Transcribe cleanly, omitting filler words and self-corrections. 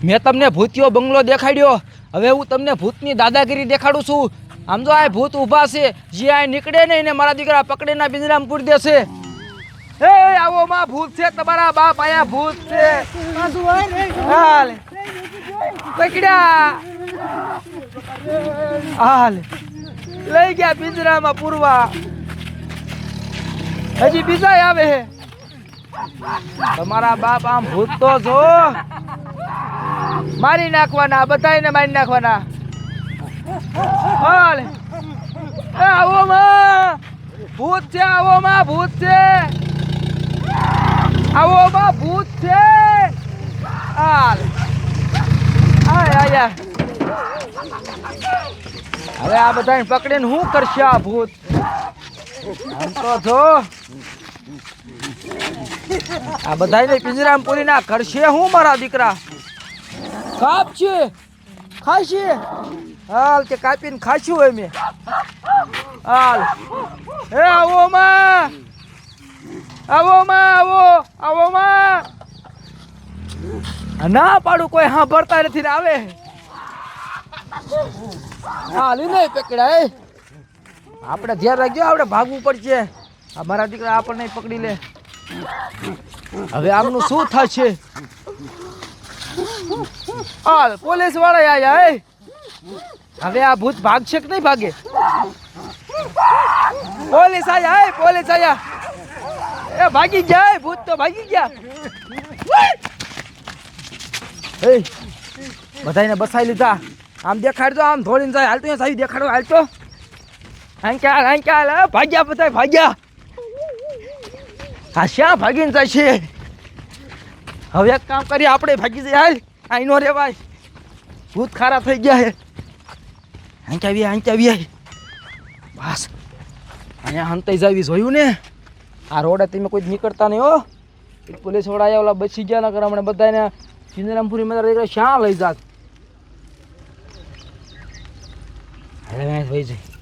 મેં તમને ભૂતિયો બંગલો દેખાડ્યો, હવે હું તમને ભૂતની દાદાગીરી દેખાડું છું. આમ જો આ ભૂત ઊભા છે, જે આ નીકળે ને એને મારા દીકરા પકડીને પિંજરામાં પૂરી દેશે. એ આવો માં ભૂત છે, તમારા બાપ આયા ભૂત છે. હાલ પકડ્યા, હાલ લઈ ગયા પિંજરામાં પૂરવા. હજી બીજા આવે છે. તમારા બાપ આમ ભૂત તો જો મારી નાખવાના, બધાને મારી નાખવાના. હાલ આવો માં ભૂત છે, આવો માં ભૂત છે, આવો માં ભૂત છે. હાલ આય આય. હવે આ બધાને પકડીને શું કરશે આ ભૂત? આમ તો જો આ બધાને પિંજરામાં પૂરી ના કરશે હું મારા દીકરા? કાપશે, ખાશે. હાલ તે કાપીને ખાશું હોય મેં. હાલ હે આવો માં, આવો માં, આવો આવો માં. ના પાડું, કોઈ સાંભળતા નથી ને આવે. હાલ નહીં પકડાય, આપણે ધ્યાન રાખજો, આપણે ભાગવું પડશે. અમારા દીકરા આપણને પકડી લે. હવે આમનું શું થશે? હાલ પોલીસ વાળા આયા. હવે આ ભૂત ભાગશે કે નહીં ભાગે? પોલીસ આયા, પોલીસ આયા. એ ભાગી જાય, ભૂત તો ભાગી ગયા. બધાને બસાઈ લીધા. આમ દેખાડજો, આમ ધોળીને જાય. હાલતો સાહેબ દેખાડો, હાલતો. ભાગ્યા બધા ભાગ્યા. આ શ્યાં ભાગીને જાય છે? હવે એક કામ કરીએ, આપણે ભાગી જઈએ. હાલ આઈ નો રેવાય, ભૂત ખારા થઈ ગયા છે. આંચાવી બસ અહીંયા હંતાઈ જાવી. જોયું ને આ રોડે તમે કોઈ નીકળતા નહીં હો. પોલીસ વાળા આવ્યા, ઓલા બચી ગયા. નકર હમણાં બધાને સિંજરામપુરી માં શ્યાં લઈ જાત. હવે ભાઈ જાય.